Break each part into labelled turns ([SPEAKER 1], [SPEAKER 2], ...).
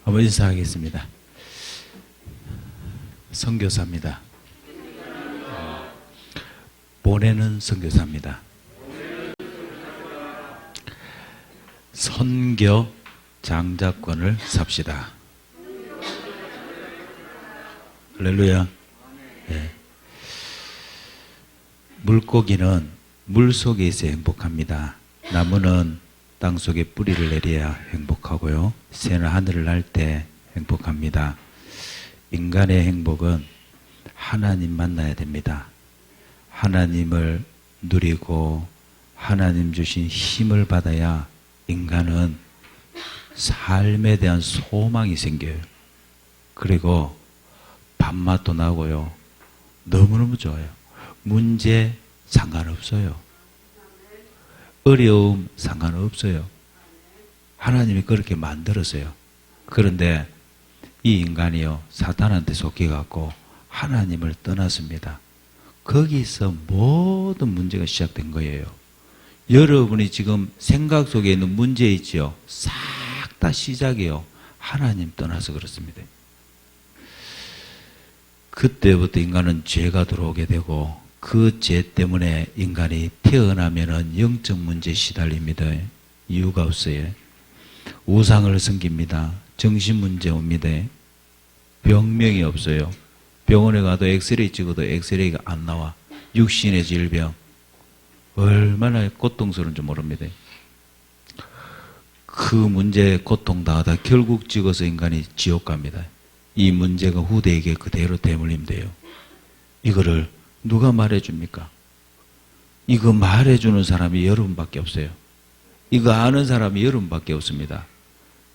[SPEAKER 1] 한번 인사하겠습니다. 선교사입니다. 보내는 선교사입니다. 선교 장자권을 삽시다. 할렐루야. 네. 물고기는 물 속에 있어 행복합니다. 나무는 땅 속에 뿌리를 내려야 행복하고요. 새는 하늘을 날 때 행복합니다. 인간의 행복은 하나님 만나야 됩니다. 하나님을 누리고 하나님 주신 힘을 받아야 인간은 삶에 대한 소망이 생겨요. 그리고 밥맛도 나고요. 너무너무 좋아요. 문제 상관없어요. 어려움 상관없어요. 하나님이 그렇게 만들었어요. 그런데 이 인간이요, 사탄한테 속혀갖고 하나님을 떠났습니다. 거기서 모든 문제가 시작된 거예요. 여러분이 지금 생각 속에 있는 문제 있지요? 싹 다 시작이요. 하나님 떠나서 그렇습니다. 그때부터 인간은 죄가 들어오게 되고 그 죄 때문에 인간이 태어나면은 영적 문제에 시달립니다. 이유가 없어요. 우상을 섬깁니다. 정신 문제 옵니다. 병명이 없어요. 병원에 가도 엑스레이 찍어도 엑스레이가 안 나와. 육신의 질병. 얼마나 고통스러운지 모릅니다. 그 문제에 고통당하다 결국 찍어서 인간이 지옥 갑니다. 이 문제가 후대에게 그대로 대물림 돼요. 이거를 누가 말해줍니까? 이거 말해주는 사람이 여러분밖에 없어요. 이거 아는 사람이 여러분밖에 없습니다.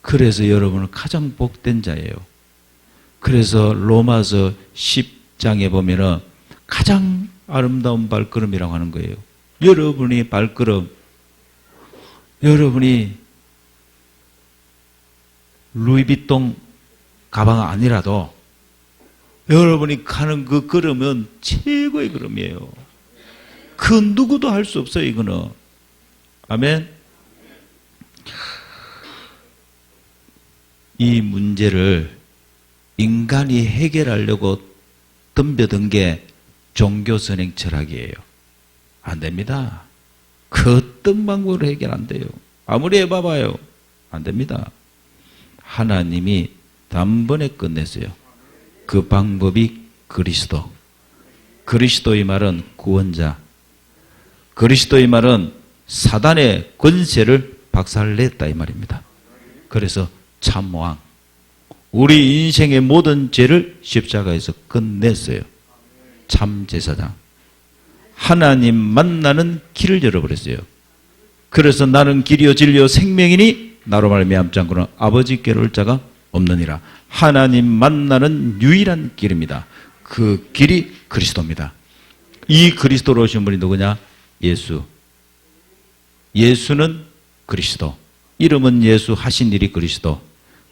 [SPEAKER 1] 그래서 여러분은 가장 복된 자예요. 그래서 로마서 10장에 보면은 가장 아름다운 발걸음이라고 하는 거예요. 여러분이 발걸음, 여러분이 루이비통 가방 아니라도 여러분이 가는 그 걸음은 최고의 걸음이에요. 그 누구도 할 수 없어요, 이거는. 아멘. 이 문제를 인간이 해결하려고 덤벼든 게 종교 선행 철학이에요. 안 됩니다. 그 어떤 방법으로 해결 안 돼요. 아무리 해봐봐요. 안 됩니다. 하나님이 단번에 끝냈어요. 그 방법이 그리스도. 그리스도의 말은 구원자. 그리스도의 말은 사단의 권세를 박살냈다 이 말입니다. 그래서 참왕. 우리 인생의 모든 죄를 십자가에서 끝냈어요. 참제사장. 하나님 만나는 길을 열어버렸어요. 그래서 나는 길이요 진리요 생명이니 나로 말미암지 않고는 아버지께로 올 자가 없느니라. 하나님 만나는 유일한 길입니다. 그 길이 그리스도입니다. 이 그리스도로 오신 분이 누구냐? 예수. 예수는 그리스도. 이름은 예수, 하신 일이 그리스도.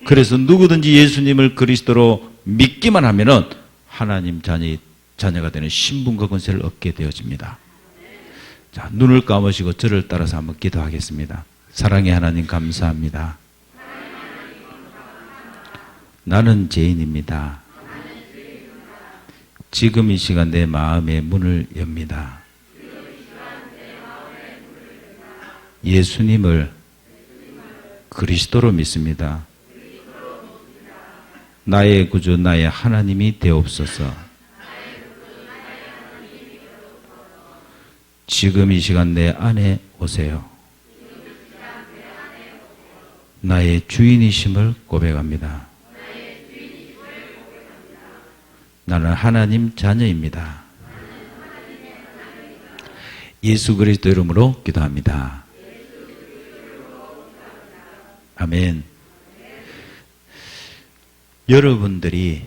[SPEAKER 1] 그래서 누구든지 예수님을 그리스도로 믿기만 하면은 하나님 자녀가 되는 신분과 권세를 얻게 되어집니다. 자, 눈을 감으시고 저를 따라서 한번 기도하겠습니다. 사랑의 하나님 감사합니다. 나는 죄인입니다. 지금 이 시간 내 마음의 문을 엽니다. 예수님을 그리스도로 믿습니다. 나의 구주, 나의 하나님이 되옵소서. 지금 이 시간 내 안에 오세요. 나의 주인이심을 고백합니다. 나는 하나님 자녀입니다. 예수 그리스도 이름으로 기도합니다. 아멘. 여러분들이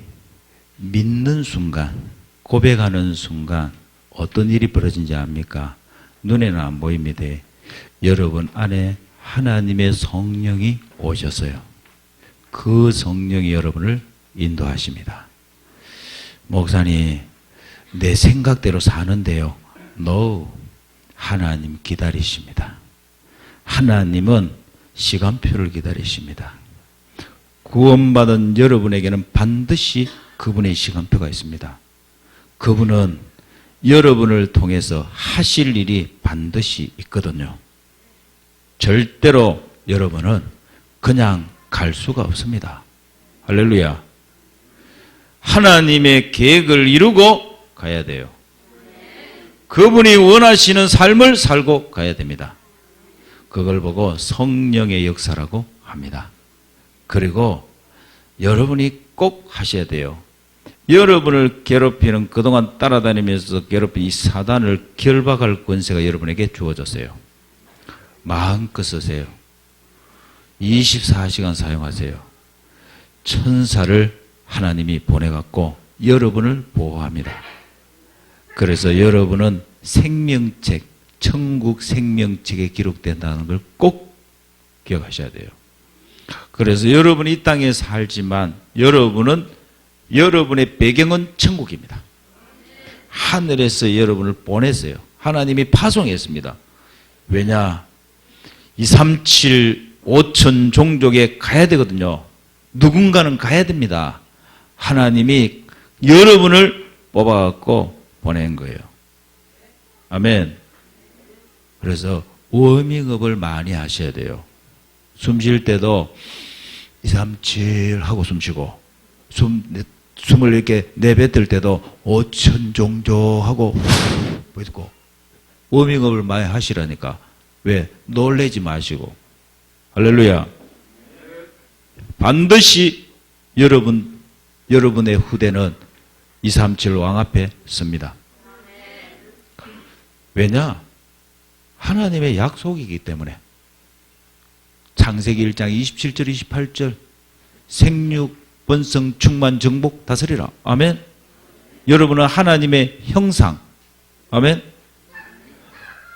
[SPEAKER 1] 믿는 순간, 고백하는 순간 어떤 일이 벌어진지 압니까? 눈에는 안 보입니다. 여러분 안에 하나님의 성령이 오셔서요. 그 성령이 여러분을 인도하십니다. 목사님, 내 생각대로 사는데요. No. 하나님 기다리십니다. 하나님은 시간표를 기다리십니다. 구원받은 여러분에게는 반드시 그분의 시간표가 있습니다. 그분은 여러분을 통해서 하실 일이 반드시 있거든요. 절대로 여러분은 그냥 갈 수가 없습니다. 할렐루야. 하나님의 계획을 이루고 가야 돼요. 그분이 원하시는 삶을 살고 가야 됩니다. 그걸 보고 성령의 역사라고 합니다. 그리고 여러분이 꼭 하셔야 돼요. 여러분을 괴롭히는, 그동안 따라다니면서 괴롭힌 이 사단을 결박할 권세가 여러분에게 주어졌어요. 마음껏 쓰세요. 24시간 사용하세요. 천사를 하나님이 보내갖고 여러분을 보호합니다. 그래서 여러분은 생명책, 천국 생명책에 기록된다는 걸 꼭 기억하셔야 돼요. 그래서 여러분이 이 땅에 살지만 여러분의 배경은 천국입니다. 하늘에서 여러분을 보냈어요. 하나님이 파송했습니다. 왜냐? 237 5천 종족에 가야 되거든요. 누군가는 가야 됩니다. 하나님이 여러분을 뽑아갖고 보낸 거예요. 아멘. 그래서 워밍업을 많이 하셔야 돼요. 숨 쉴 때도 2, 3, 7 하고 숨 쉬고, 숨을 이렇게 내뱉을 때도 5천 종족 하고 있고, 워밍업을 많이 하시라니까. 왜? 놀래지 마시고. 할렐루야. 반드시 여러분의 후대는 237 왕 앞에 섭니다. 왜냐? 하나님의 약속이기 때문에. 창세기 1장 27절 28절 생육 번성 충만 정복 다스리라. 아멘. 여러분은 하나님의 형상. 아멘.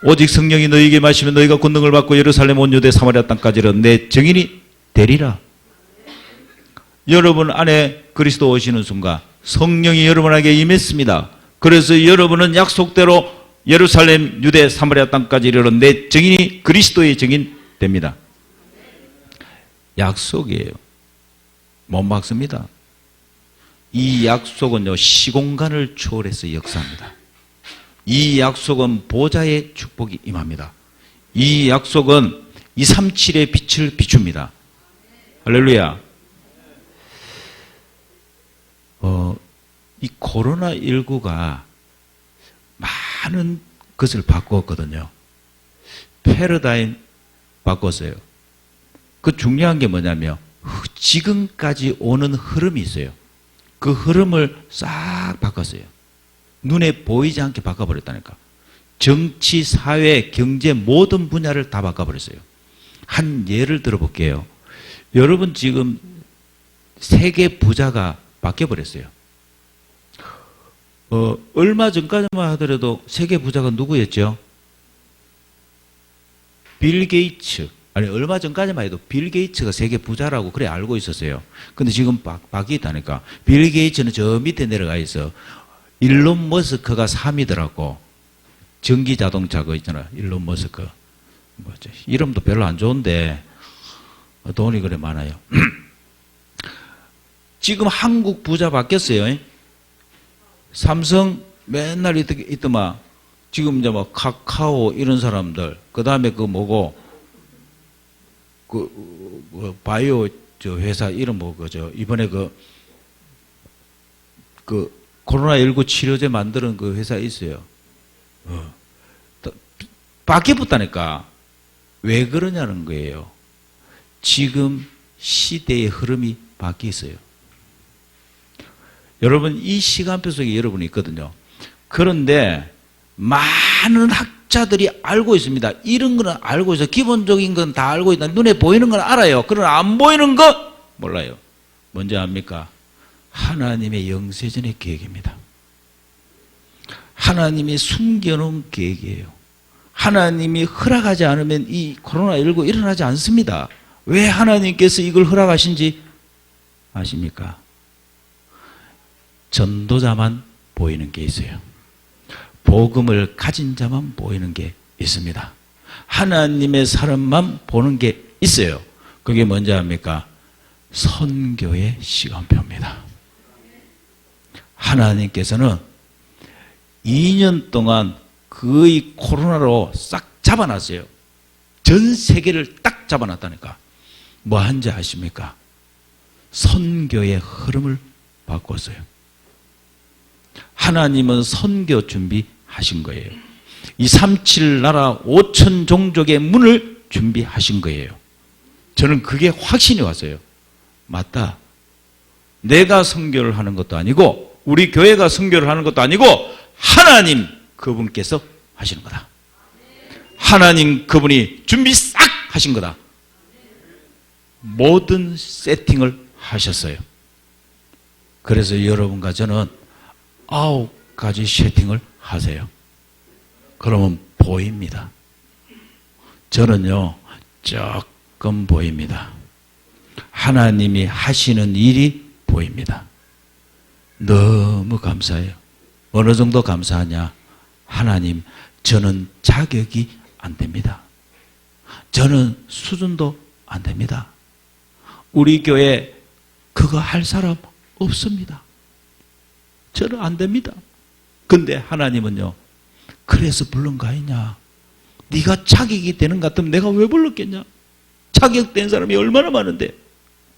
[SPEAKER 1] 오직 성령이 너희에게 마시면 너희가 권능을 받고 예루살렘 온 유대 사마리아 땅까지로 내 증인이 되리라. 여러분 안에 그리스도 오시는 순간 성령이 여러분에게 임했습니다. 그래서 여러분은 약속대로 예루살렘 유대 사마리아 땅까지 이르러 내 증인이 그리스도의 증인 됩니다. 약속이에요. 못 막습니다. 이 약속은요, 시공간을 초월해서 역사합니다. 이 약속은 보좌의 축복이 임합니다. 이 약속은 237의 빛을 비춥니다. 할렐루야. 이 코로나19가 많은 것을 바꾸었거든요. 패러다임 바꿨어요. 그 중요한 게 뭐냐면 지금까지 오는 흐름이 있어요. 그 흐름을 싹 바꿨어요. 눈에 보이지 않게 바꿔버렸다니까. 정치, 사회, 경제 모든 분야를 다 바꿔버렸어요. 한 예를 들어볼게요. 여러분 지금 세계 부자가 바뀌어버렸어요. 얼마 전까지만 하더라도 세계 부자가 누구였죠? 빌 게이츠. 아니, 얼마 전까지만 해도 빌 게이츠가 세계 부자라고 그래 알고 있었어요. 근데 지금 바뀌었다니까. 빌 게이츠는 저 밑에 내려가 있어. 일론 머스크가 3위더라고. 전기 자동차 그 있잖아. 일론 머스크. 뭐죠? 이름도 별로 안 좋은데 돈이 그래 많아요. 지금 한국 부자 바뀌었어요. 삼성 맨날 있더만 지금 이제 뭐 카카오 이런 사람들, 그 다음에 그 뭐고 그 바이오 저 회사 이름 뭐고 저 이번에 그 코로나19 치료제 만드는 그 회사 있어요. 바뀌었다니까. 왜 그러냐는 거예요. 지금 시대의 흐름이 바뀌었어요. 여러분 이 시간표 속에 여러분이 있거든요. 그런데 많은 학자들이 알고 있습니다. 이런 거는 알고 있어요. 기본적인 건 다 알고 있다. 눈에 보이는 건 알아요. 그러나 안 보이는 거 몰라요. 뭔지 압니까? 하나님의 영세전의 계획입니다. 하나님이 숨겨놓은 계획이에요. 하나님이 허락하지 않으면 이 코로나19 일어나지 않습니다. 왜 하나님께서 이걸 허락하신지 아십니까? 전도자만 보이는 게 있어요. 복음을 가진 자만 보이는 게 있습니다. 하나님의 사람만 보는 게 있어요. 그게 뭔지 압니까? 선교의 시간표입니다. 하나님께서는 2년 동안 거의 코로나로 싹 잡아놨어요. 전 세계를 딱 잡아놨다니까. 뭐 한지 아십니까? 선교의 흐름을 바꿨어요. 하나님은 선교 준비하신 거예요. 이 37 나라 5천 종족의 문을 준비하신 거예요. 저는 그게 확신이 왔어요. 맞다. 내가 선교를 하는 것도 아니고 우리 교회가 선교를 하는 것도 아니고 하나님 그분께서 하시는 거다. 하나님 그분이 준비 싹 하신 거다. 모든 세팅을 하셨어요. 그래서 여러분과 저는 9가지 세팅을 하세요. 그러면 보입니다. 저는요 조금 보입니다. 하나님이 하시는 일이 보입니다. 너무 감사해요. 어느 정도 감사하냐? 하나님, 저는 자격이 안 됩니다. 저는 수준도 안 됩니다. 우리 교회 그거 할 사람 없습니다. 저는 안 됩니다. 근데 하나님은요, 그래서 부른 거 아니냐? 네가 자격이 되는 것 같으면 내가 왜 불렀겠냐? 자격된 사람이 얼마나 많은데,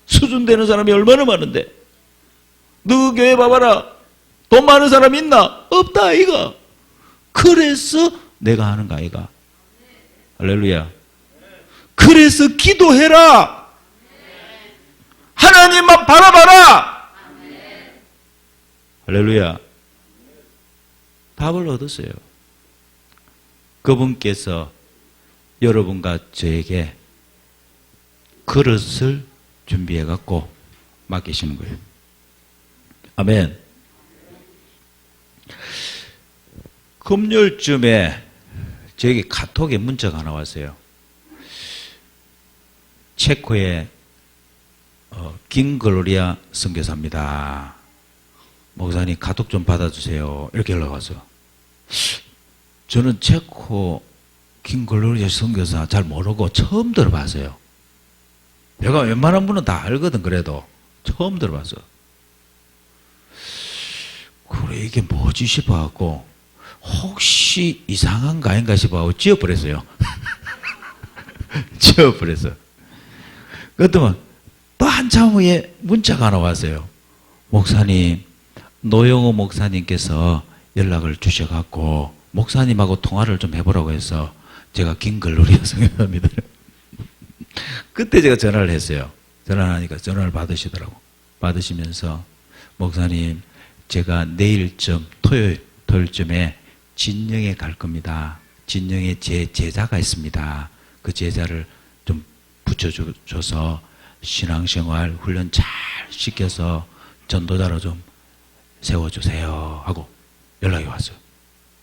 [SPEAKER 1] 수준되는 사람이 얼마나 많은데, 너 교회 봐봐라. 돈 많은 사람 있나? 없다 아이가. 그래서 내가 하는 거 아이가. 할렐루야. 그래서 기도해라. 하나님만 바라봐라. 할렐루야. 답을 얻었어요. 그분께서 여러분과 저에게 그릇을 준비해 갖고 맡기시는 거예요. 아멘. 금요일쯤에 저에게 카톡에 문자가 하나 왔어요. 체코의 김글로리아 선교사입니다. 목사님 카톡 좀 받아주세요. 이렇게 연락 왔어요. 저는 체코 김글로리아 선교사 잘 모르고 처음 들어봤어요. 내가 웬만한 분은 다 알거든. 그래도 처음 들어봤어. 그래 이게 뭐지 싶어갖고 혹시 이상한가 아닌가 싶어갖고 지워버렸어요. 지워버렸어. 그랬더니 또 한참 후에 문자가 하나 왔어요. 목사님, 노영호 목사님께서 연락을 주셔갖고 목사님하고 통화를 좀 해보라고 해서 제가 김글로리아 선교사입니다. 그때 제가 전화를 했어요. 전화를 하니까 전화를 받으시더라고. 받으시면서 목사님, 제가 내일쯤 토요일쯤에 진영에 갈 겁니다. 진영에 제 제자가 있습니다. 그 제자를 좀 붙여줘서 신앙생활 훈련 잘 시켜서 전도자로 좀 세워주세요 하고 연락이 왔어요.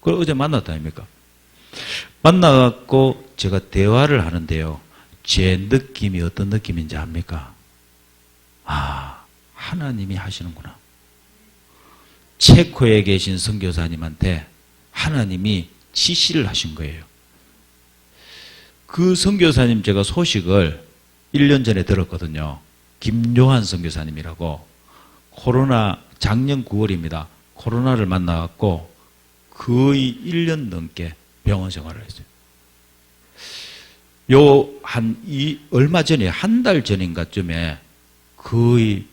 [SPEAKER 1] 그걸 어제 만났다 아닙니까? 만나갖고 제가 대화를 하는데요. 제 느낌이 어떤 느낌인지 압니까? 아, 하나님이 하시는구나. 체코에 계신 선교사님한테 하나님이 지시를 하신 거예요. 그 선교사님 제가 소식을 1년 전에 들었거든요. 김요한 선교사님이라고 코로나 작년 9월입니다. 코로나를 만나갖고 거의 1년 넘게 병원 생활을 했어요. 얼마 전에 한 달 전인가쯤에 거의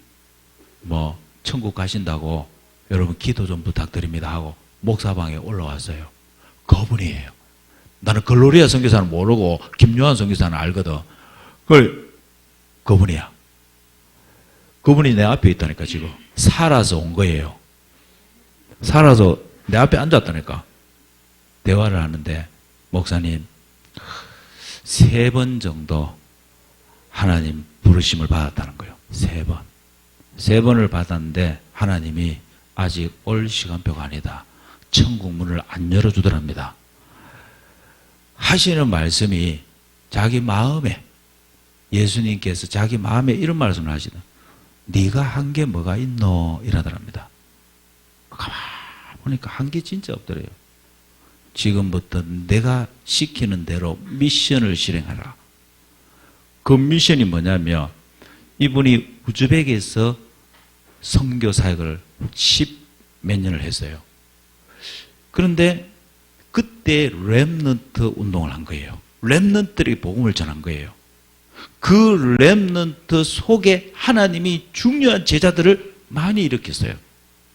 [SPEAKER 1] 천국 가신다고 여러분 기도 좀 부탁드립니다 하고 목사방에 올라왔어요. 그분이에요. 나는 글로리아 선교사는 모르고 김요한 선교사는 알거든. 그분이야. 그분이 내 앞에 있다니까 지금. 살아서 온 거예요. 살아서 내 앞에 앉았다니까. 대화를 하는데 목사님 3번 정도 하나님 부르심을 받았다는 거예요. 3번. 3번을 받았는데 하나님이 아직 올 시간표가 아니다. 천국 문을 안 열어주더랍니다. 하시는 말씀이 자기 마음에 예수님께서 자기 마음에 이런 말씀을 하시다. 네가 한 게 뭐가 있노? 이러더랍니다. 가만히 보니까 한 게 진짜 없더래요. 지금부터 내가 시키는 대로 미션을 실행하라. 그 미션이 뭐냐면 이분이 우즈벡에서 선교 사역을 10몇 년을 했어요. 그런데 그때 렘넌트 운동을 한 거예요. 렘넌트들이 복음을 전한 거예요. 그 렘넌트 속에 하나님이 중요한 제자들을 많이 일으켰어요.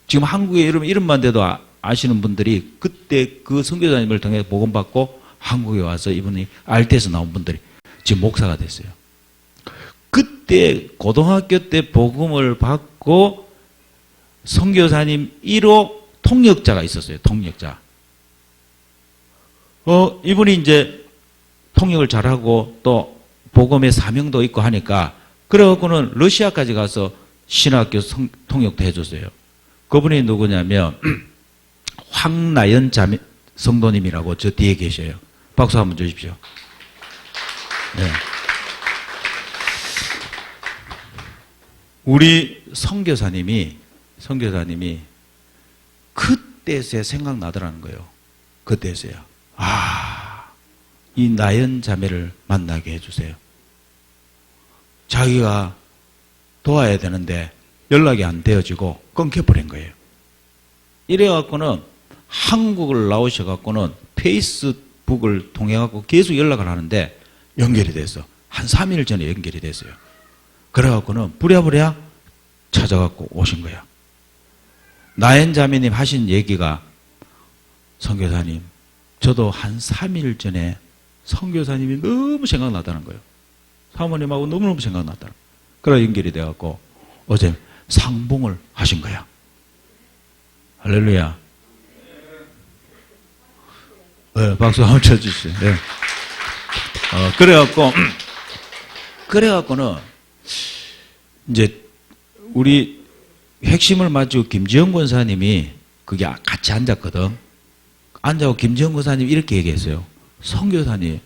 [SPEAKER 1] 지금 한국에 여러분 이름만 돼도 아시는 분들이 그때 그 선교사님을 통해 복음 받고 한국에 와서 이분이 알테에서 나온 분들이 지금 목사가 됐어요. 그때 고등학교 때 복음을 받고 선교사님 1호 통역자가 있었어요. 통역자. 이분이 이제 통역을 잘하고 또 복음의 사명도 있고 하니까 그래갖고는 러시아까지 가서 신학교 통역도 해줬어요. 그분이 누구냐면 황나연 자매 성도님이라고 저 뒤에 계셔요. 박수 한번 주십시오. 네. 우리 선교사님이 그때서야 생각나더라는 거예요. 그때서야. 이 나연 자매를 만나게 해주세요. 자기가 도와야 되는데 연락이 안 되어지고 끊겨버린 거예요. 이래갖고는 한국을 나오셔갖고는 페이스북을 통해갖고 계속 연락을 하는데 연결이 됐어. 한 3일 전에 연결이 됐어요. 그래갖고는 부랴부랴 찾아갖고 오신 거야. 나연 자매님 하신 얘기가 선교사님, 저도 한 3일 전에 선교사님이 너무 생각나다는 거예요. 사모님하고 너무너무 생각났다. 그래 연결이 돼갖고 어제 상봉을 하신 거야. 할렐루야. 네, 박수 한번 쳐주시죠. 네. 그래갖고는 이제 우리 핵심을 맞추고 김지영 권사님이 그게 같이 앉았거든. 앉아서 김지영 권사님이 이렇게 얘기했어요. 선교사님,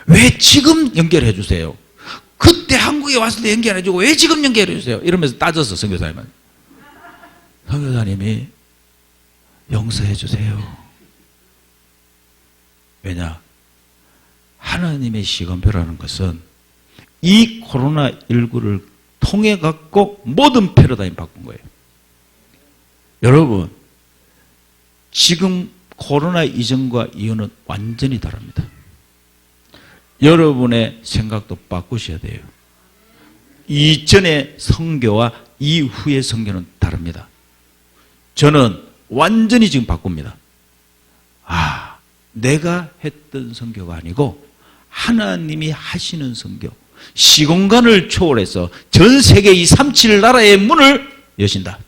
[SPEAKER 1] 왜 지금 연결해 주세요? 그때 한국에 왔을 때 연결해 주고 왜 지금 연결해 주세요? 이러면서 따졌어, 선교사님은. 선교사님이 용서해 주세요. 왜냐? 하나님의 시간표라는 것은 이 코로나19를 통해 갖고 모든 패러다임 바꾼 거예요. 여러분, 지금 코로나 이전과 이후는 완전히 다릅니다. 여러분의 생각도 바꾸셔야 돼요. 이전의 선교와 이후의 선교는 다릅니다. 저는 완전히 지금 바꿉니다. 내가 했던 선교가 아니고 하나님이 하시는 선교. 시공간을 초월해서 전 세계 이 37 나라의 문을 여신다.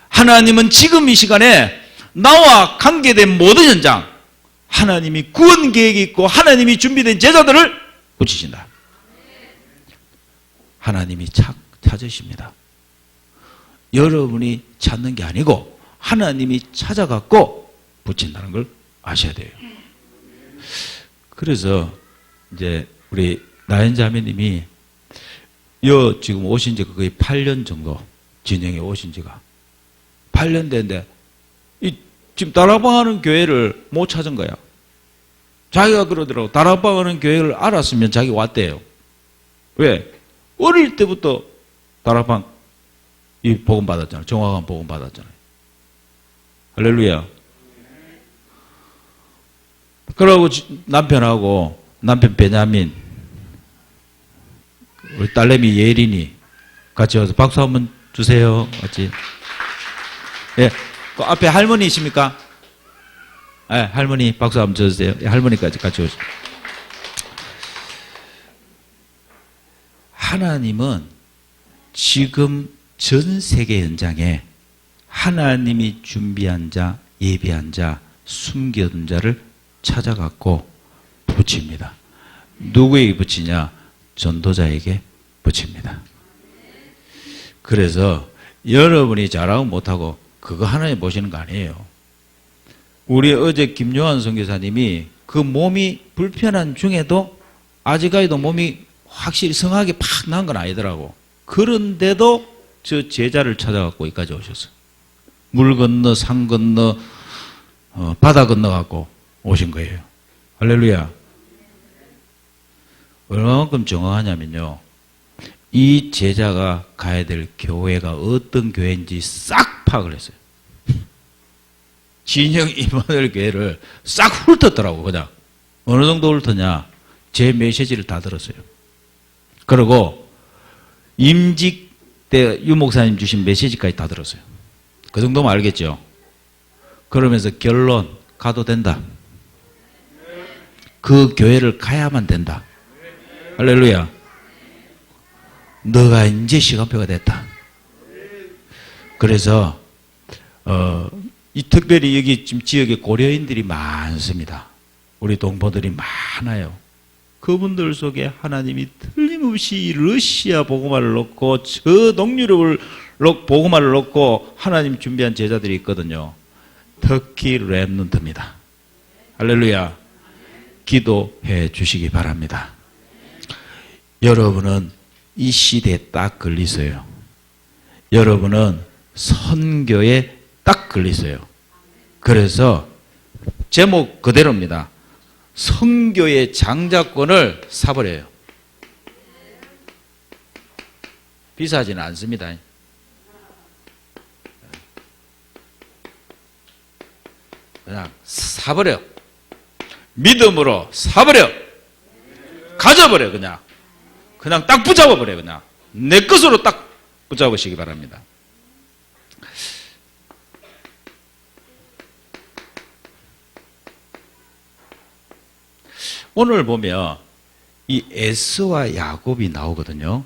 [SPEAKER 1] 하나님은 지금 이 시간에 나와 관계된 모든 현장, 하나님이 구원 계획이 있고 하나님이 준비된 제자들을 붙이신다. 하나님이 찾으십니다. 여러분이 찾는 게 아니고 하나님이 찾아갖고 붙인다는 걸 아셔야 돼요. 그래서 이제 우리 나연 자매님이 지금 오신 지가 거의 8년 정도, 진영에 오신 지가 8년 됐는데 지금 다락방하는 교회를 못 찾은 거야. 자기가 그러더라고. 다락방하는 교회를 알았으면 자기 왔대요. 왜? 어릴 때부터 다락방 이 복음 받았잖아요. 정확한 복음 받았잖아요. 할렐루야. 그러고 남편하고 남편 베냐민, 우리 딸내미 예린이 같이 와서 박수 한번 주세요. 같이. 예. 그 앞에 할머니이십니까? 예, 할머니 박수 한번 쳐주세요. 예, 할머니까지 같이 오시죠. 하나님은 지금 전 세계 현장에 하나님이 준비한 자, 예비한 자, 숨겨둔 자를 찾아갖고 붙입니다. 누구에게 붙이냐? 전도자에게 붙입니다. 그래서 여러분이 잘하고 못하고 그거 하나님 보시는 거 아니에요. 우리 어제 김요한 선교사님이 그 몸이 불편한 중에도 아직까지도 몸이 확실히 성하게 팍 난 건 아니더라고. 그런데도 저 제자를 찾아갖고 여기까지 오셨어요. 물 건너 산 건너 바다 건너갖고 오신 거예요. 할렐루야. 얼마만큼 정확하냐면요, 이 제자가 가야 될 교회가 어떤 교회인지 싹 파악을 했어요. 진영 임마누엘 교회를 싹 훑었더라고. 그냥 어느 정도 훑었냐, 제 메시지를 다 들었어요. 그리고 임직 때 유 목사님 주신 메시지까지 다 들었어요. 그 정도면 알겠죠. 그러면서 결론, 가도 된다. 그 교회를 가야만 된다. 할렐루야. 너가 이제 시간표가 됐다. 그래서 이 특별히 여기 지금 지역에 고려인들이 많습니다. 우리 동포들이 많아요. 그분들 속에 하나님이 틀림없이 러시아 복음화를 넣고 저 동유럽을 복음화를 넣고 하나님 준비한 제자들이 있거든요. 특히 렘넌트입니다. 할렐루야. 기도해 주시기 바랍니다. 여러분은 이 시대에 딱 걸리세요. 여러분은 선교에 딱 걸리세요. 그래서 제목 그대로입니다. 선교의 장자권을 사버려요. 비싸지는 않습니다. 그냥 사버려. 믿음으로 사버려. 가져버려. 그냥 딱 붙잡아버려. 그냥 내 것으로 딱 붙잡으시기 바랍니다. 오늘 보면 이 에서와 야곱이 나오거든요.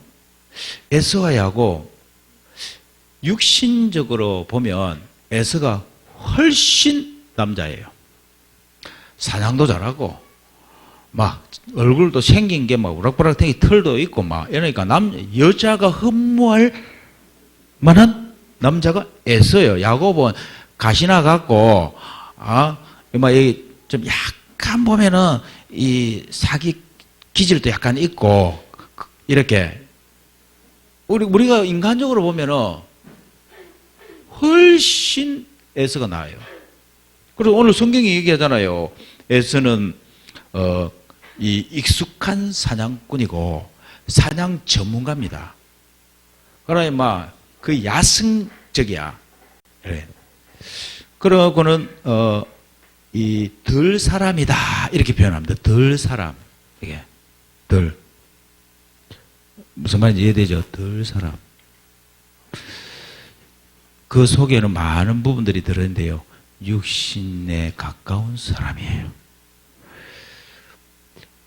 [SPEAKER 1] 에서와 야곱, 육신적으로 보면 에서가 훨씬 남자예요. 사냥도 잘하고 막 얼굴도 생긴 게 막 우락부락하게 털도 있고 막 이러니까 여자가 흠모할 만한 남자가 에서예요. 야곱은 가시나 갖고 막 좀 약간 보면은 이 사기 기질도 약간 있고 이렇게 우리가 인간적으로 보면은 훨씬 에서가 나아요. 그리고 오늘 성경이 얘기하잖아요. 에서는 이 익숙한 사냥꾼이고 사냥 전문가입니다. 그러니 막 그 야성적이야. 그래. 그러고는 이 덜 사람이다 이렇게 표현합니다. 덜 사람. 이게 덜 무슨 말인지 이해되죠? 덜 사람. 그 속에는 많은 부분들이 들었는데요. 육신에 가까운 사람이에요.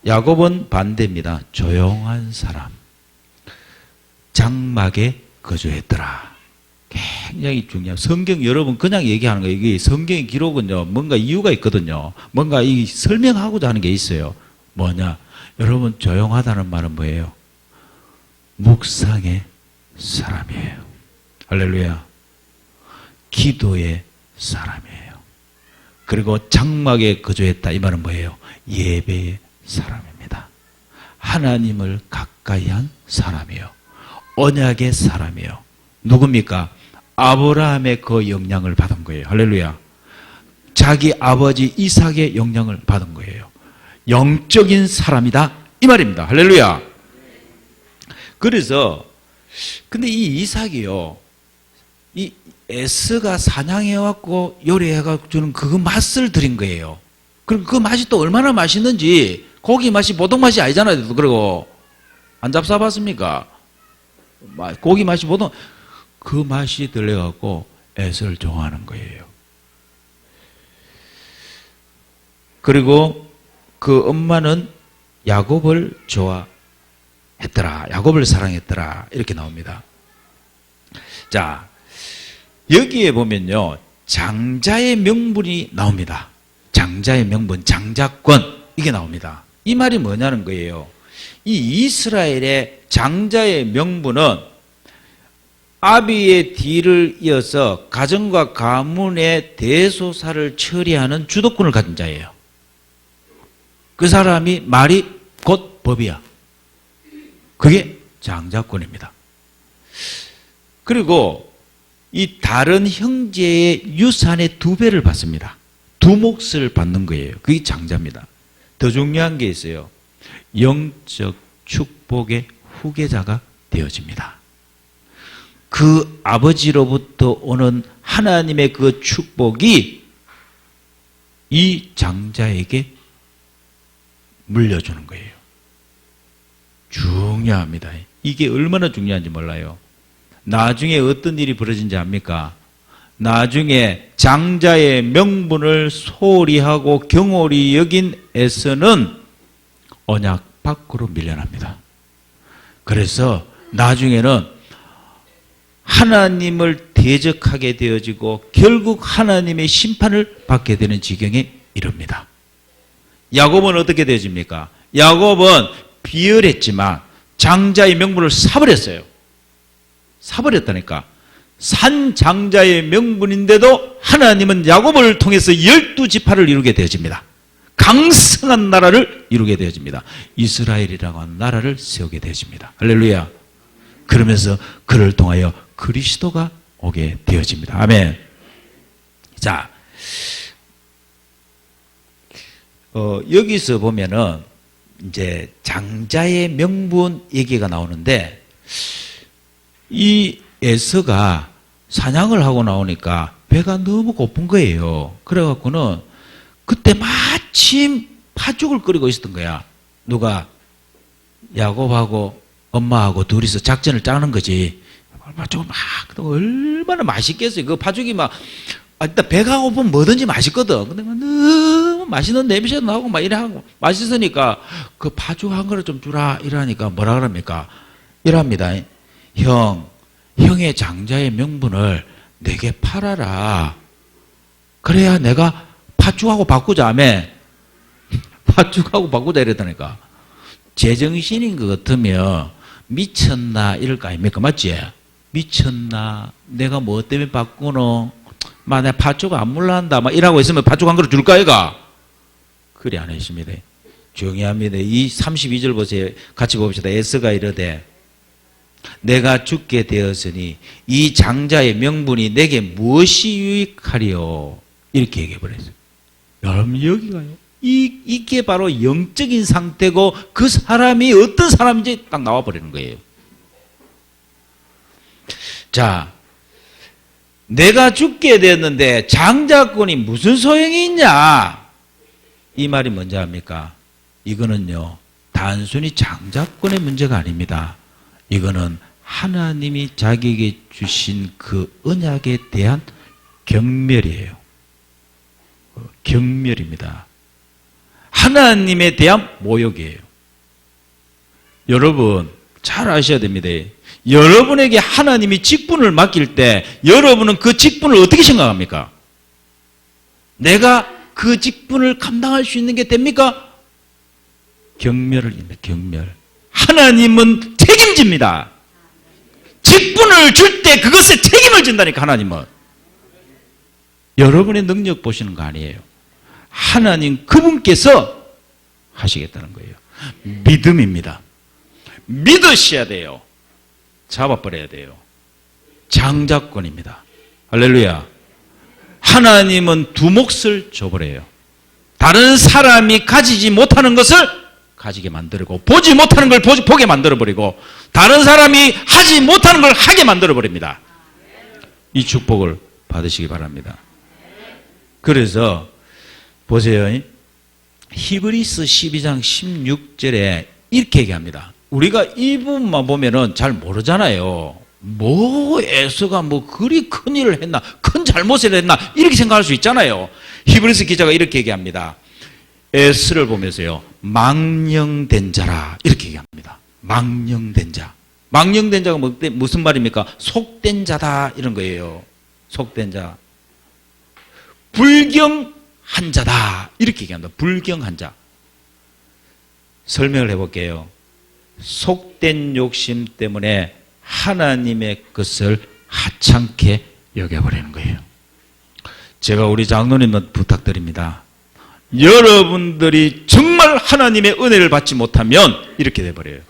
[SPEAKER 1] 야곱은 반대입니다. 조용한 사람. 장막에 거주했더라. 굉장히 중요해요. 성경 여러분 그냥 얘기하는 거예요. 이게 성경의 기록은요. 뭔가 이유가 있거든요. 뭔가 이 설명하고자 하는 게 있어요. 뭐냐? 여러분 조용하다는 말은 뭐예요? 묵상의 사람이에요. 할렐루야. 기도의 사람이에요. 그리고 장막에 거주했다. 이 말은 뭐예요? 예배의 사람입니다. 하나님을 가까이 한 사람이에요. 언약의 사람이에요. 누굽니까? 아브라함의 그 영향을 받은 거예요. 할렐루야. 자기 아버지 이삭의 영향을 받은 거예요. 영적인 사람이다. 이 말입니다. 할렐루야. 그래서 근데 이 이삭이요. 이 에스가 사냥해왔고 요리해갖고 주는 그 맛을 드린 거예요. 그리고 그 맛이 또 얼마나 맛있는지 고기 맛이 보통 맛이 아니잖아요. 그리고 안 잡숴봤습니까? 고기 맛이 보통 그 맛이 들려갖고 에스를 좋아하는 거예요. 그리고 그 엄마는 야곱을 좋아했더라. 야곱을 사랑했더라. 이렇게 나옵니다. 자, 여기에 보면요. 장자의 명분이 나옵니다. 장자의 명분, 장자권 이게 나옵니다. 이 말이 뭐냐는 거예요. 이 이스라엘의 장자의 명분은 아비의 뒤를 이어서 가정과 가문의 대소사를 처리하는 주도권을 가진 자예요. 그 사람이 말이 곧 법이야. 그게 장자권입니다. 그리고 이 다른 형제의 유산의 2배를 받습니다. 2몫을 받는 거예요. 그게 장자입니다. 더 중요한 게 있어요. 영적 축복의 후계자가 되어집니다. 그 아버지로부터 오는 하나님의 그 축복이 이 장자에게 물려주는 거예요. 중요합니다. 이게 얼마나 중요한지 몰라요. 나중에 어떤 일이 벌어진지 압니까? 나중에 장자의 명분을 소홀히 하고 경홀히 여긴 에서는 언약 밖으로 밀려납니다. 그래서 나중에는 하나님을 대적하게 되어지고 결국 하나님의 심판을 받게 되는 지경에 이릅니다. 야곱은 어떻게 되어집니까? 야곱은 비열했지만 장자의 명분을 사버렸어요. 사버렸다니까. 산 장자의 명분인데도 하나님은 야곱을 통해서 12지파를 이루게 되어집니다. 강성한 나라를 이루게 되어집니다. 이스라엘이라고 하는 나라를 세우게 되어집니다. 할렐루야. 그러면서 그를 통하여 그리스도가 오게 되어집니다. 아멘. 자, 여기서 보면은 이제 장자의 명분 얘기가 나오는데 이 에서가 사냥을 하고 나오니까 배가 너무 고픈 거예요. 그래갖고는 그때 마침 팥죽을 끓이고 있었던 거야. 누가? 야곱하고 엄마하고 둘이서 작전을 짜는 거지. 팥죽을 막 얼마나 맛있겠어요. 그 팥죽이 막 일단 배가 고프면 뭐든지 맛있거든. 근데 막 너무 맛있는 냄새도 나고 막 이래 하고 맛있으니까 그 팥죽 한 그릇 좀 주라 이러니까 뭐라 그럽니까? 이랍니다. 형의 장자의 명분을 내게 팔아라. 그래야 내가 팥죽하고 바꾸자. 아멘. 팥죽하고 바꾸자 이랬다니까. 제정신인 것 같으면 미쳤나 이럴 거 아닙니까? 맞지? 미쳤나? 내가 뭐 때문에 바꾸노? 막 내가 팥죽 안 물란다. 막 이러고 있으면 팥죽 한 그릇 줄까 이가? 그리 안 했습니다. 중요합니다. 이 32절 보세요. 같이 봅시다. 에서가 이르되 내가 죽게 되었으니 이 장자의 명분이 내게 무엇이 유익하리요? 이렇게 얘기해 버렸어요. 여러분 여기가요. 이게 바로 영적인 상태고 그 사람이 어떤 사람인지 딱 나와 버리는 거예요. 자, 내가 죽게 되었는데 장자권이 무슨 소용이 있냐? 이 말이 뭔지 압니까? 이거는요 단순히 장자권의 문제가 아닙니다. 이거는 하나님이 자기에게 주신 그 언약에 대한 경멸이에요. 경멸입니다. 하나님에 대한 모욕이에요. 여러분 잘 아셔야 됩니다. 여러분에게 하나님이 직분을 맡길 때 여러분은 그 직분을 어떻게 생각합니까? 내가 그 직분을 감당할 수 있는 게 됩니까? 경멸을 입니다. 경멸. 하나님은 책임집니다. 직분을 줄 때 그것에 책임을 진다니까 하나님은. 여러분의 능력 보시는 거 아니에요. 하나님 그분께서 하시겠다는 거예요. 믿음입니다. 믿으셔야 돼요. 잡아버려야 돼요. 장자권입니다. 할렐루야. 하나님은 두 몫을 줘버려요. 다른 사람이 가지지 못하는 것을 가지게 만들고 보지 못하는 걸 보게 만들어버리고 다른 사람이 하지 못하는 걸 하게 만들어버립니다. 이 축복을 받으시기 바랍니다. 그래서 보세요. 히브리서 12장 16절에 이렇게 얘기합니다. 우리가 이 부분만 보면은 잘 모르잖아요. 뭐 에서가 뭐 그리 큰 일을 했나 큰 잘못을 했나 이렇게 생각할 수 있잖아요. 히브리서 기자가 이렇게 얘기합니다. 에스를 보면서요 망령된 자라 이렇게 얘기합니다. 망령된 자. 망령된 자가 무슨 말입니까? 속된 자다 이런 거예요. 속된 자. 불경한 자다 이렇게 얘기합니다. 불경한 자. 설명을 해볼게요. 속된 욕심 때문에 하나님의 것을 하찮게 여겨버리는 거예요. 제가 우리 장로님은 부탁드립니다. 여러분들이 정말 하나님의 은혜를 받지 못하면 이렇게 돼버려요.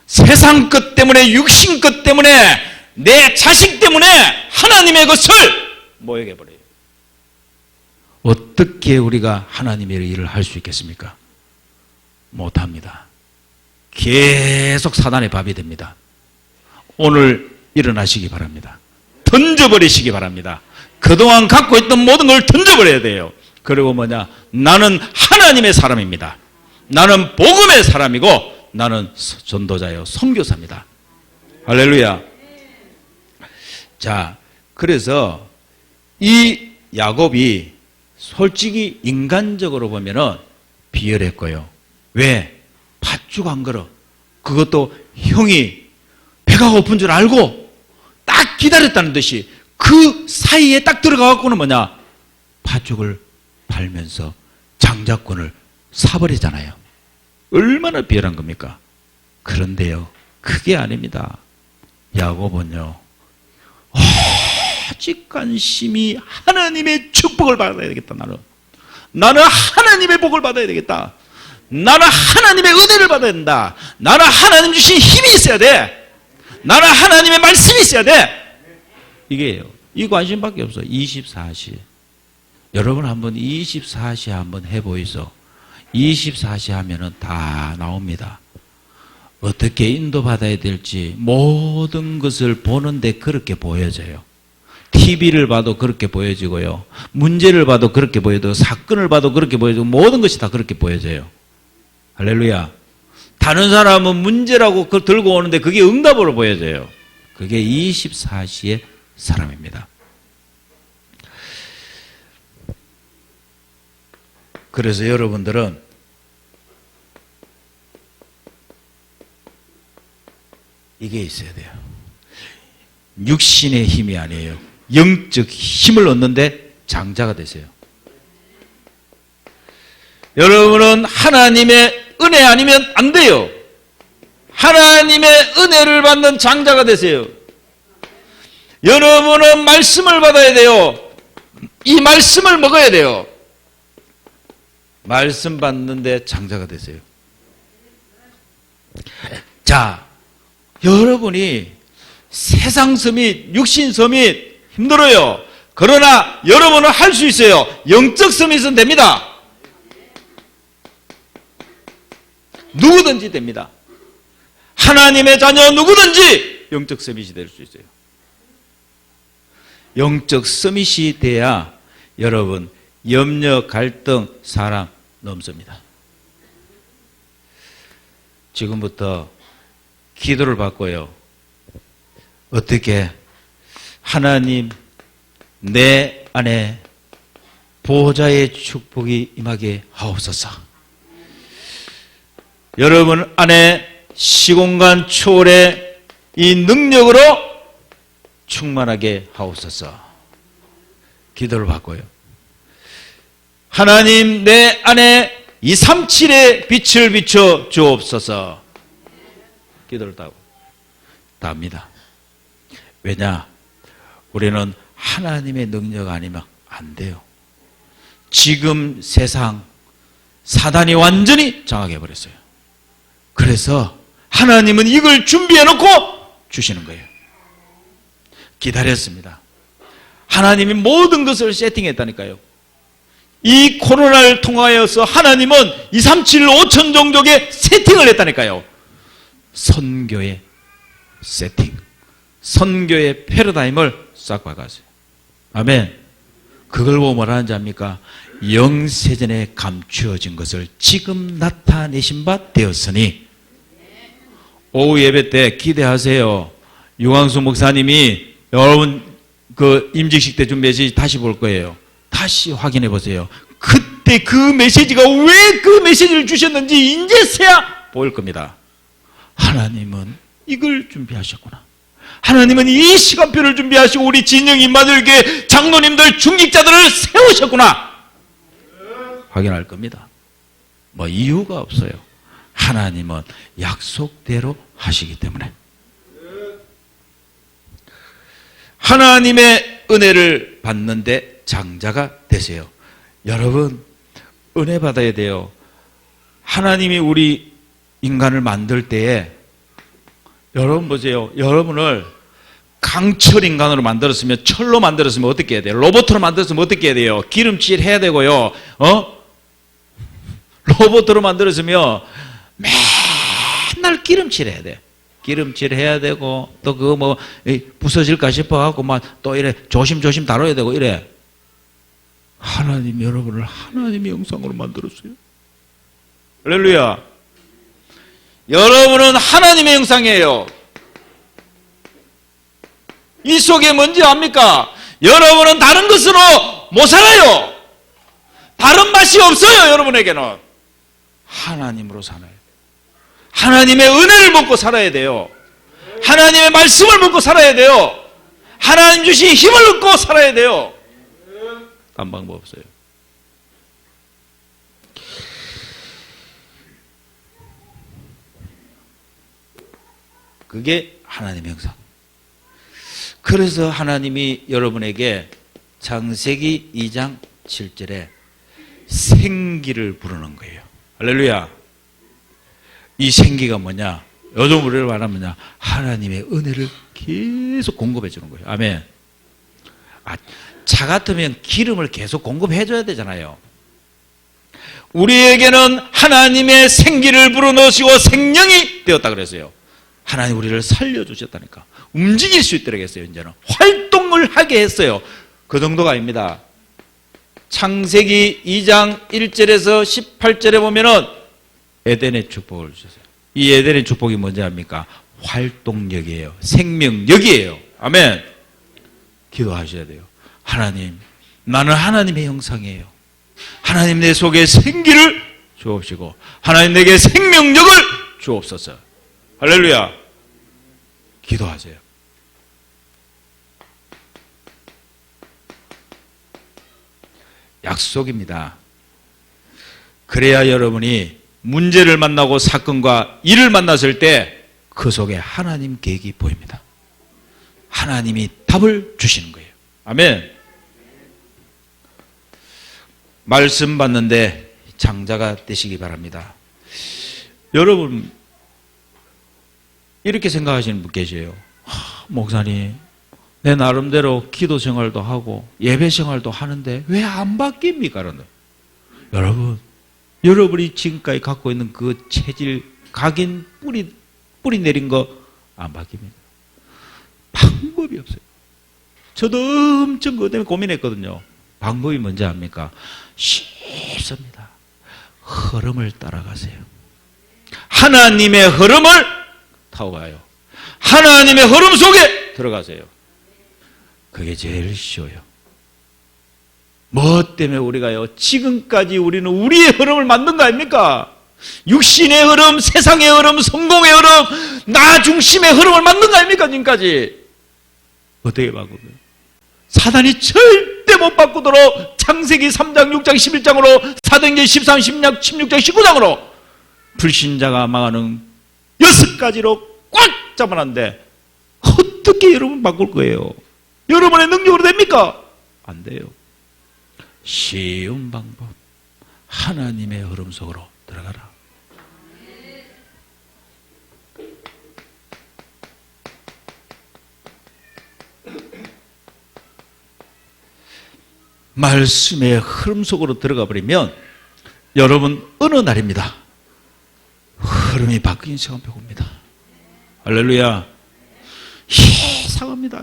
[SPEAKER 1] 세상 것 때문에 육신 것 때문에 내 자식 때문에 하나님의 것을 모욕해버려요. 어떻게 우리가 하나님의 일을 할 수 있겠습니까? 못합니다. 계속 사단의 밥이 됩니다. 오늘 일어나시기 바랍니다. 던져버리시기 바랍니다. 그동안 갖고 있던 모든 걸 던져버려야 돼요. 그리고 뭐냐? 나는 하나님의 사람입니다. 나는 복음의 사람이고 나는 전도자요 선교사입니다. 할렐루야. 자, 그래서 이 야곱이 솔직히 인간적으로 보면은 비열했고요. 왜? 팥죽 한 그릇. 그것도 형이 배가 고픈 줄 알고 딱 기다렸다는 듯이 그 사이에 딱 들어가갖고는 뭐냐? 팥죽을 팔면서 장자권을 사버리잖아요. 얼마나 비열한 겁니까? 그런데요, 그게 아닙니다. 야곱은요, 오직 관심이 하나님의 축복을 받아야 되겠다. 나는 하나님의 복을 받아야 되겠다. 나는 하나님의 은혜를 받아야 된다. 나는 하나님 주신 힘이 있어야 돼. 나는 하나님의 말씀이 있어야 돼. 이게요. 이 관심밖에 없어. 24시. 여러분 한번 24시 한번 해보이소. 24시 하면은 다 나옵니다. 어떻게 인도받아야 될지 모든 것을 보는데 그렇게 보여져요. TV를 봐도 그렇게 보여지고요. 문제를 봐도 그렇게 보여지고 사건을 봐도 그렇게 보여지고 모든 것이 다 그렇게 보여져요. 할렐루야. 다른 사람은 문제라고 그걸 들고 오는데 그게 응답으로 보여져요. 그게 24시의 사람입니다. 그래서 여러분들은 이게 있어야 돼요. 육신의 힘이 아니에요. 영적 힘을 얻는데 장자가 되세요. 여러분은 하나님의 은혜 아니면 안 돼요. 하나님의 은혜를 받는 장자가 되세요. 여러분은 말씀을 받아야 돼요. 이 말씀을 먹어야 돼요. 말씀 받는데 장자가 되세요. 자, 여러분이 세상 서밋, 육신 서밋 힘들어요. 그러나 여러분은 할 수 있어요. 영적 서밋은 됩니다. 누구든지 됩니다. 하나님의 자녀 누구든지 영적 서밋이 될 수 있어요. 영적 서밋이 돼야 여러분 염려, 갈등, 사랑 넘습니다. 지금부터 기도를 받고요. 어떻게 하나님 내 안에 보호자의 축복이 임하게 하옵소서. 여러분 안에 시공간 초월의 이 능력으로 충만하게 하옵소서. 기도를 받고요. 하나님 내 안에 237의 빛을 비춰 주옵소서. 기도를 다 합니다. 왜냐? 우리는 하나님의 능력 아니면 안 돼요. 지금 세상 사단이 완전히 장악해 버렸어요. 그래서 하나님은 이걸 준비해 놓고 주시는 거예요. 기다렸습니다. 하나님이 모든 것을 세팅했다니까요. 이 코로나를 통하여서 하나님은 237, 5천 종족의 세팅을 했다니까요. 선교의 세팅, 선교의 패러다임을 싹 박았어요. 아멘. 그걸 보고 뭐라는지 압니까? 영세전에 감추어진 것을 지금 나타내신 바 되었으니. 오후 예배 때 기대하세요. 유광수 목사님이 여러분 그 임직식 때 준 메시지 다시 볼 거예요. 다시 확인해 보세요. 그때 그 메시지가 왜 그 메시지를 주셨는지 이제서야 보일 겁니다. 하나님은 이걸 준비하셨구나. 하나님은 이 시간표를 준비하시고 우리 진영 임마들교회 장로님들 중직자들을 세우셨구나. 확인할 겁니다. 뭐 이유가 없어요. 하나님은 약속대로 하시기 때문에. 하나님의 은혜를 받는데 장자가 되세요. 여러분 은혜 받아야 돼요. 하나님이 우리 인간을 만들 때에 여러분 보세요. 여러분을 강철 인간으로 만들었으면, 철로 만들었으면 어떻게 해야 돼요? 로봇으로 만들었으면 어떻게 해야 돼요? 기름칠 해야 되고요. 로봇으로 만들었으면 맨날 맨날 기름칠해야 돼. 기름칠해야 되고 또 그거 뭐 부서질까 싶어갖고 막 또 이래 조심조심 다뤄야 되고 이래. 하나님 여러분을 하나님의 형상으로 만들었어요. 할렐루야. 여러분은 하나님의 형상이에요. 이 속에 뭔지 압니까? 여러분은 다른 것으로 못 살아요. 다른 맛이 없어요. 여러분에게는 하나님으로 살아요. 하나님의 은혜를 먹고 살아야 돼요. 하나님의 말씀을 먹고 살아야 돼요. 하나님 주신 힘을 얻고 살아야 돼요. 딴 방법 없어요. 그게 하나님의 형상. 그래서 하나님이 여러분에게 창세기 2장 7절에 생기를 부르는 거예요. 할렐루야. 이 생기가 뭐냐? 요즘 우리를 말하면 뭐냐? 하나님의 은혜를 계속 공급해 주는 거예요. 아멘. 차 같으면 기름을 계속 공급해 줘야 되잖아요. 우리에게는 하나님의 생기를 불어넣으시고 생명이 되었다 그랬어요. 하나님 우리를 살려주셨다니까. 움직일 수 있도록 했어요. 이제는 활동을 하게 했어요. 그 정도가 아닙니다. 창세기 2장 1절에서 18절에 보면은 에덴의 축복을 주셨어요. 이 에덴의 축복이 뭔지 압니까? 활동력이에요. 생명력이에요. 아멘. 기도하셔야 돼요. 하나님, 나는 하나님의 형상이에요. 하나님 내 속에 생기를 주옵시고 하나님 내게 생명력을 주옵소서. 할렐루야. 기도하세요. 약속입니다. 그래야 여러분이 문제를 만나고 사건과 일을 만났을 때 그 속에 하나님 계획이 보입니다. 하나님이 답을 주시는 거예요. 아멘. 말씀 받는데 장자가 되시기 바랍니다. 여러분 이렇게 생각하시는 분 계세요. 목사님, 내 나름대로 기도 생활도 하고 예배 생활도 하는데 왜 안 바뀝니까? 여러분, 여러분이 지금까지 갖고 있는 그 체질, 각인, 뿌리 내린 거 안 바뀝니다. 방법이 없어요. 저도 엄청 그것 때문에 고민했거든요. 방법이 뭔지 압니까? 쉽습니다. 흐름을 따라가세요. 하나님의 흐름을 타고 가요. 하나님의 흐름 속에 들어가세요. 그게 제일 쉬워요. 뭐 때문에 우리가요, 지금까지 우리는 우리의 흐름을 만든 거 아닙니까? 육신의 흐름, 세상의 흐름, 성공의 흐름, 나 중심의 흐름을 만든 거 아닙니까? 지금까지. 어떻게 바꾸고요? 사단이 절대 못 바꾸도록 창세기 3장, 6장, 11장으로 사도행전 13, 16장, 19장으로 불신자가 망하는 6가지로 꽉 잡아놨는데 어떻게 여러분 바꿀 거예요? 여러분의 능력으로 됩니까? 안 돼요. 쉬운 방법. 하나님의 흐름 속으로 들어가라. 말씀의 흐름 속으로 들어가 버리면 여러분 어느 날입니다. 흐름이 바뀐 시간표가 옵니다. 할렐루야. 이상합니다.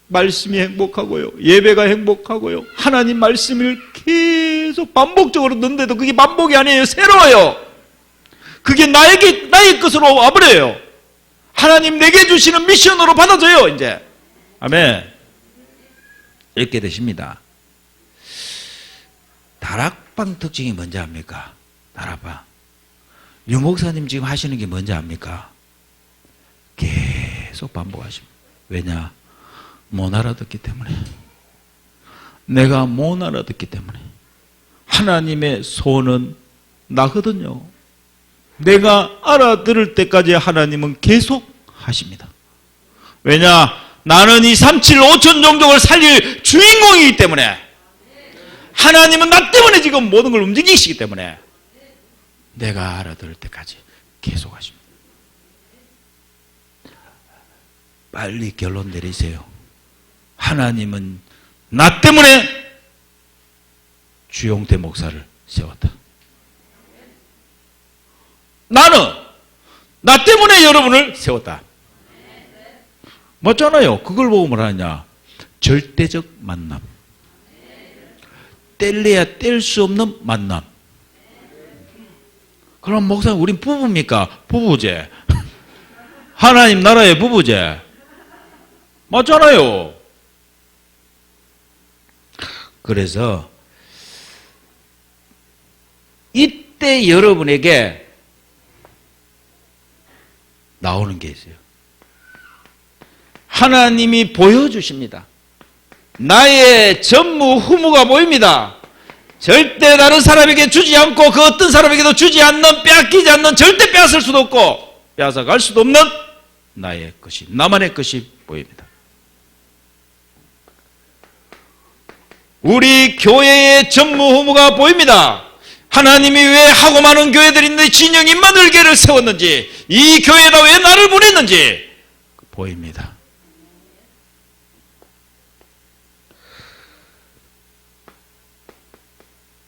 [SPEAKER 1] 말씀이 행복하고요. 예배가 행복하고요. 하나님 말씀을 계속 반복적으로 듣는데도 그게 반복이 아니에요. 새로워요. 그게 나의 것으로 와버려요. 하나님 내게 주시는 미션으로 받아줘요. 이제. 아멘. 이렇게 되십니다. 다락방 특징이 뭔지 압니까? 다락방. 유 목사님 지금 하시는 게 뭔지 압니까? 계속 반복하십니다. 왜냐? 못 알아듣기 때문에. 내가 못 알아듣기 때문에. 하나님의 소원은 나거든요. 내가 알아들을 때까지 하나님은 계속 하십니다. 왜냐? 나는 이 37, 5천 종족을 살릴 주인공이기 때문에. 하나님은 나 때문에 지금 모든 걸 움직이시기 때문에 내가 알아들을 때까지 계속 하십니다. 빨리 결론 내리세요. 하나님은 나 때문에 주용태 목사를 세웠다. 나는 나 때문에 여러분을 세웠다. 맞잖아요. 그걸 보고 뭐라 하냐. 절대적 만남. 뗄래야 뗄 수 없는 만남. 그럼 목사님, 우린 부부입니까? 부부제. 하나님 나라의 부부제. 맞잖아요. 그래서 이때 여러분에게 나오는 게 있어요. 하나님이 보여주십니다. 나의 전무후무가 보입니다. 절대 다른 사람에게 주지 않고 그 어떤 사람에게도 주지 않는, 빼앗기지 않는, 절대 빼앗을 수도 없고 빼앗아갈 수도 없는 나의 것이, 나만의 것이 보입니다. 우리 교회의 전무후무가 보입니다. 하나님이 왜 하고 많은 교회들이 있는데 진영 임마누엘교회를 세웠는지, 이 교회에다 왜 나를 보냈는지 보입니다.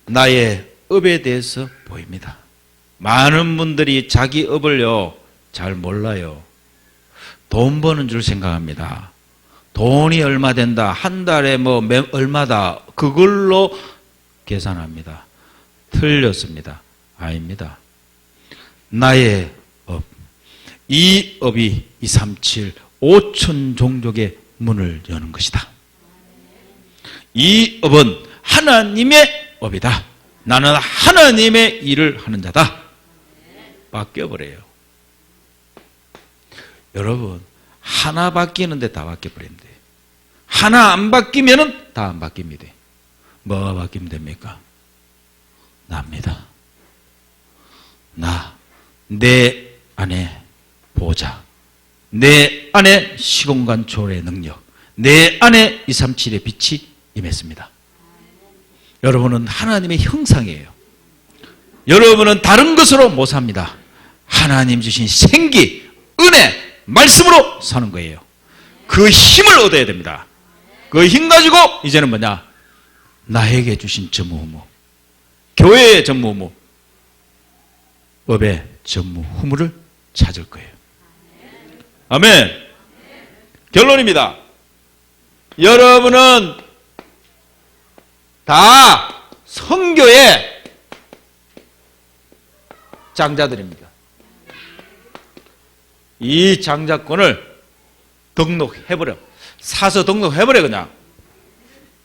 [SPEAKER 1] 나의 업에 대해서 보입니다. 많은 분들이 자기 업을요 잘 몰라요. 돈 버는 줄 생각합니다. 돈이 얼마 된다, 한 달에 뭐 얼마다, 그걸로 계산합니다. 틀렸습니다. 아닙니다. 나의 업, 이 업이 237 5천 종족의 문을 여는 것이다. 이 업은 하나님의 업이다. 나는 하나님의 일을 하는 자다. 바뀌어버려요. 여러분, 하나 바뀌는데 다 바뀌어버린대. 하나 안 바뀌면은 다 안 바뀝니다. 뭐가 바뀌면 됩니까? 나입니다. 나, 내 안에 보좌, 내 안에 시공간 초월의 능력, 내 안에 237의 빛이 임했습니다. 여러분은 하나님의 형상이에요. 여러분은 다른 것으로 못 삽니다. 하나님 주신 생기, 은혜, 말씀으로 사는 거예요. 그 힘을 얻어야 됩니다. 그 힘 가지고 이제는 뭐냐? 나에게 주신 전무후무, 교회의 전무후무, 업의 전무후무를 찾을 거예요. 아멘. 결론입니다. 여러분은 다 선교의 장자들입니다. 이 장자권을 등록해버려. 사서 등록해버려 그냥.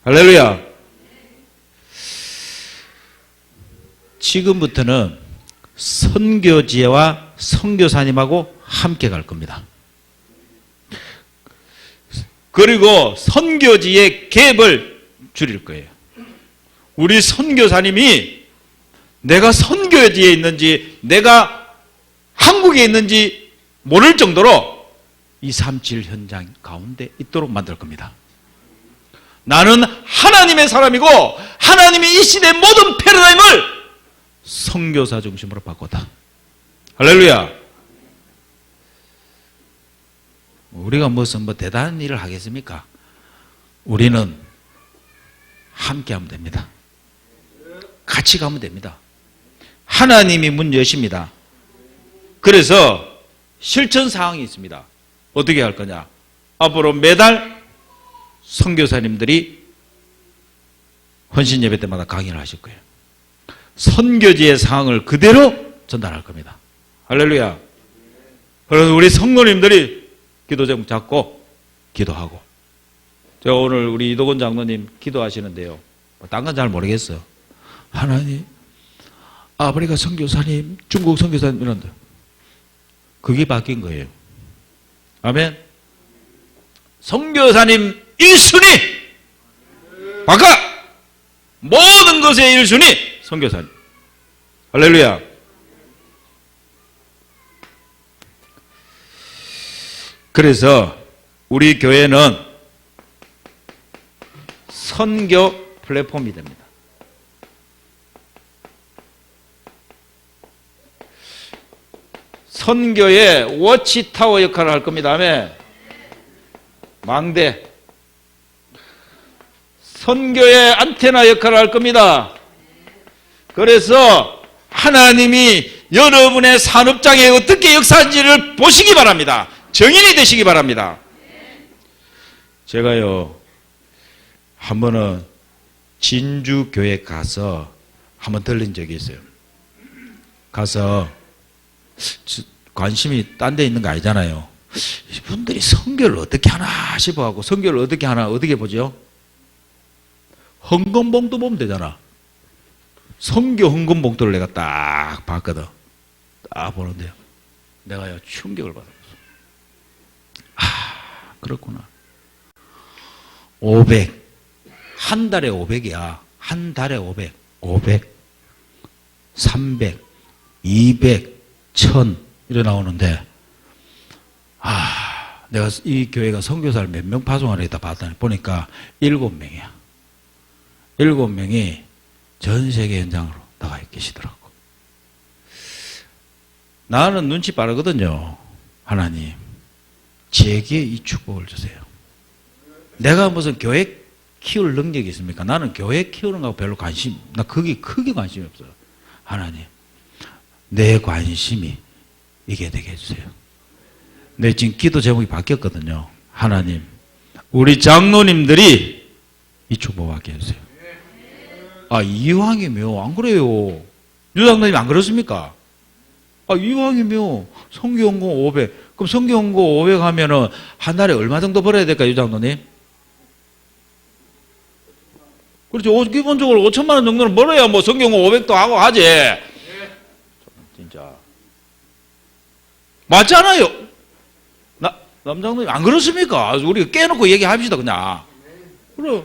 [SPEAKER 1] 할렐루야. 지금부터는 선교지와 선교사님하고 함께 갈 겁니다. 그리고 선교지의 갭을 줄일 거예요. 우리 선교사님이 내가 선교지에 있는지, 내가 한국에 있는지 모를 정도로 237 현장 가운데 있도록 만들 겁니다. 나는 하나님의 사람이고 하나님이 이 시대의 모든 패러다임을 선교사 중심으로 바꿨다. 할렐루야. 우리가 무슨 대단한 일을 하겠습니까? 우리는 함께 하면 됩니다. 같이 가면 됩니다. 하나님이 문 여십니다. 그래서 실천 사항이 있습니다. 어떻게 할 거냐? 앞으로 매달 선교사님들이 헌신 예배 때마다 강의를 하실 거예요. 선교지의 상황을 그대로 전달할 겁니다. 할렐루야. 그래서 우리 성도님들이 기도 제목 잡고 기도하고. 제가 오늘 우리 이도건 장로님 기도하시는데요. 딴 건 잘 모르겠어요. 하나님, 아프리카 선교사님, 중국 선교사님 이런데 그게 바뀐 거예요. 아멘. 선교사님 1순위 바꿔! 모든 것의 1순위 선교사님. 할렐루야. 그래서 우리 교회는 선교 플랫폼이 됩니다. 선교의 워치타워 역할을 할 겁니다. 아멘. 망대. 선교의 안테나 역할을 할 겁니다. 그래서 하나님이 여러분의 산업장에 어떻게 역사한지를 보시기 바랍니다. 정인이 되시기 바랍니다. 제가요, 한 번은 진주교회 가서 한번 들린 적이 있어요. 가서 관심이 딴 데 있는 거 아니잖아요. 이분들이 선교를 어떻게 하나 싶어하고, 선교를 어떻게 하나, 어떻게 보죠? 헌금봉투 보면 되잖아. 선교 헌금봉투를 내가 딱 봤거든. 딱 보는데요, 내가요 충격을 받았어. 아, 그렇구나. 500, 한 달에 500이야. 한 달에 500, 500, 300, 200, 1000 이래 나오는데, 아, 내가 이 교회가 선교사를 몇 명 파송하려 했다 봤더니 보니까 7명이야. 7명이 전 세계 현장으로 나가 계시더라고. 나는 눈치 빠르거든요. 하나님, 제게 이 축복을 주세요. 내가 무슨 교회 키울 능력이 있습니까? 나는 교회 키우는 거 별로 나 거기 크게 관심이 없어요. 하나님, 내 관심이 이게 되게 해주세요. 내 지금 기도 제목이 바뀌었거든요. 하나님, 우리 장로님들이 이 축복 받게 해주세요. 아, 이왕이면 안 그래요. 유 장로님 안 그렇습니까? 아, 이왕이면 선교연금 500. 그럼 선교연금 500 하면은 한 달에 얼마 정도 벌어야 될까요, 유 장로님? 그렇죠. 기본적으로 5천만 원 정도는 벌어야 뭐 선교연금 500도 하고 하지. 진짜. 맞잖아요. 남장로님 안 그렇습니까? 우리 깨놓고 얘기합시다, 그냥. 그래.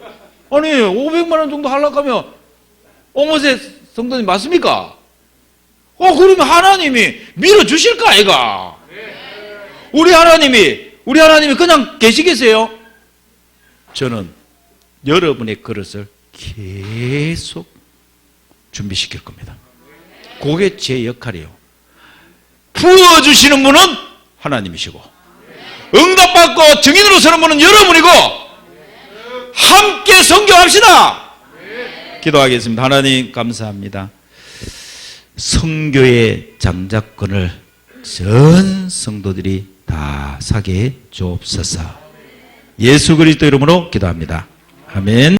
[SPEAKER 1] 아니, 500만 원 정도 하려고 하면, 오모세 성도님 맞습니까? 그러면 하나님이 밀어주실까, 아이가? 우리 하나님이 그냥 계시겠어요? 저는 여러분의 그릇을 계속 준비시킬 겁니다. 그게 제 역할이에요. 부어주시는 분은 하나님이시고, 응답받고 증인으로 서는 분은 여러분이고, 함께 선교합시다. 기도하겠습니다. 하나님 감사합니다. 선교의 장자권을 전 성도들이 다 사게 해 주옵소서. 예수 그리스도 이름으로 기도합니다. 아멘.